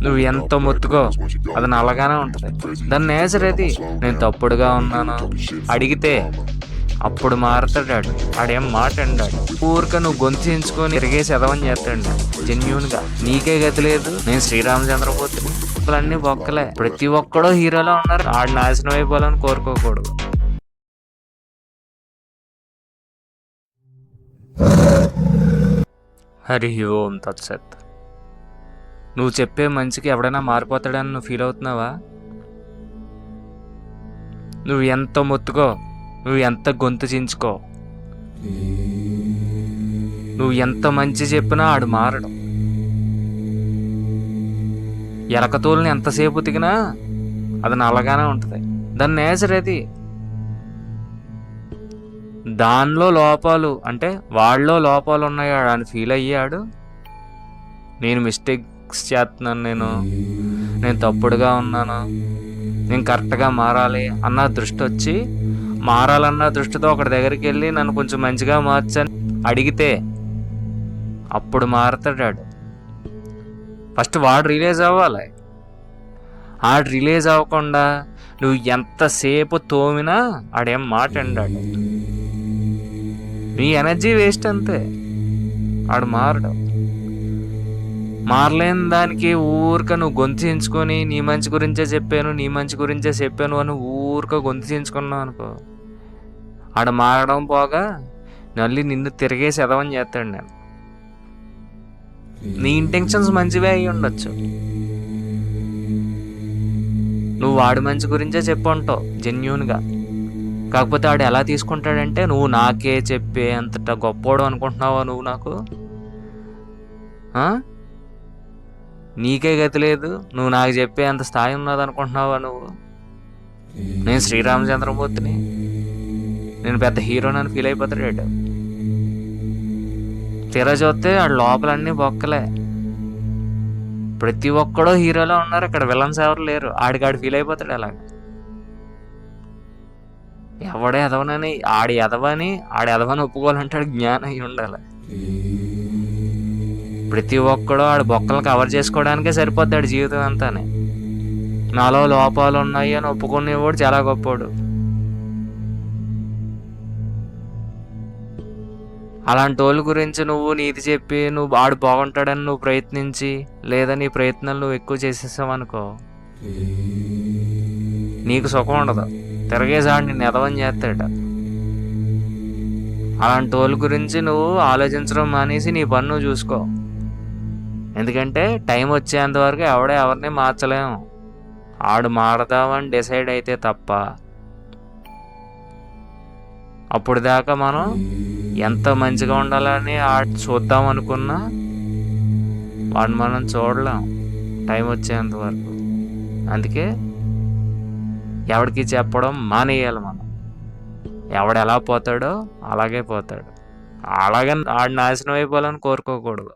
నువ్వు ఎంత మొత్తుకో అది నల్లగానే ఉంటుంది. దాని నేచర్ అది. నేను తప్పుడుగా ఉన్నాను అడిగితే అప్పుడు మారుతాడు ఆడు. ఆడేం మాట అండాడు. ఊరిక నువ్వు గొంతించుకొని తిరిగేసి ఎదవని చేస్తాడు. జెన్యున్ గా నీకే గతి లేదు. నేను శ్రీరామచంద్రమూర్తి. అన్నీ బొక్కలే. ప్రతి ఒక్కడో హీరోలో ఉన్నారు. ఆడు నాశనం అయిపోవాలని కోరుకోకూడదు. హరి ఓం తత్సత్. నువ్వు చెప్పే మంచికి ఎవడైనా మారిపోతాడని నువ్వు ఫీల్ అవుతున్నావా? నువ్వు ఎంత మొత్తుకో, నువ్వు ఎంత గొంతు చించుకో, నువ్వు ఎంత మంచి చెప్పినా ఆడు మారడు. ఎలకతోలుని ఎంతసేపు ఉతికినా అది నల్లగానే ఉంటుంది. దాని నేచర్ అది. దానిలో లోపాలు అంటే వాళ్ళలో లోపాలు ఉన్నాయి అని ఫీల్ అయ్యాడు. నేను మిస్టేక్స్ చేస్తున్నాను, నేను తప్పుడుగా ఉన్నాను, నేను కరెక్ట్గా మారాలి అన్న దృష్టి వచ్చి మారాలన్న దృష్టితో ఒకటి దగ్గరికి వెళ్ళి నన్ను కొంచెం మంచిగా మార్చని అడిగితే అప్పుడు మారుతాడు. ఫస్ట్ వాడు రిలీజ్ అవ్వాలి. ఆడు రిలీజ్ అవ్వకుండా నువ్వు ఎంతసేపు తోమినా ఆడేం మాట అండాడు. నీ ఎనర్జీ వేస్ట్ అంతే. ఆడు మారడు. మారలేని దానికి ఊరిక నువ్వు గొంతించుకొని నీ మంచి గురించే చెప్పాను అని ఊరిక గొంతించుకున్నావు అనుకో, ఆడ మారడం పోగా మళ్ళీ నిన్ను తిరిగేసి ఎదవని చేస్తాడు. నేను నీ ఇంటెన్షన్స్ మంచివే అయ్యి ఉండొచ్చు. నువ్వు వాడి మంచి గురించే చెప్పుంటావు జెన్యూన్గా. కాకపోతే ఆడు ఎలా తీసుకుంటాడంటే నువ్వు నాకే చెప్పే అంతట గొప్పోడు అనుకుంటున్నావా? నువ్వు నాకు నీకే గతి లేదు, నువ్వు నాకు చెప్పే అంత స్థాయి ఉన్నది అనుకుంటున్నావా నువ్వు? నేను శ్రీరామచంద్రమూర్తిని, నేను పెద్ద హీరోని ఫీల్ అయిపోతాడు. తీరా చూస్తే ఆడు లోపలన్నీ బొక్కలే. ప్రతి ఒక్కడో హీరోలో ఉన్నారు. ఇక్కడ విలన్స్ ఎవరు లేరు. ఆడికాడు ఫీల్ అయిపోతాడు. అలాగ ఎవడే ఎదవనని ఆడి ఎదవని ఒప్పుకోవాలంటాడు. జ్ఞానం అయి ఉండాలి. ప్రతి ఒక్కడో ఆడు బొక్కలు కవర్ చేసుకోవడానికే సరిపోతాడు జీవితం అంతానే. నాలో లోపాలు ఉన్నాయి అని ఒప్పుకునేవాడు చాలా గొప్పోడు. అలాంటి వాళ్ళ గురించి నువ్వు నీతి చెప్పి నువ్వు ఆడు బాగుంటాడని నువ్వు ప్రయత్నించి లేదా నీ ప్రయత్నాలు నువ్వు ఎక్కువ చేసేసావు అనుకో, నీకు సుఖం ఉండదు. తిరగేసాడు నిన్ను ఎదవని చేస్తాడ. అలాంటి వాళ్ళ గురించి నువ్వు ఆలోచించడం మానేసి నీ పని నువ్వు చూసుకో. ఎందుకంటే టైం వచ్చేంత వరకు ఎవరిని మార్చలేము. ఆడు మారదామని డిసైడ్ అయితే తప్ప అప్పుడు దాకా మనం ఎంత మంచిగా ఉండాలని చూద్దాం అనుకున్నా వాడిని మనం చూడలేం టైం వచ్చేంత వరకు. అందుకే ఎవడికి చెప్పడం మానేయాలి మనం. ఎవడు ఎలా పోతాడో అలాగే పోతాడు. అలాగే ఆడు నాశనం అయిపోవాలని కోరుకోకూడదు.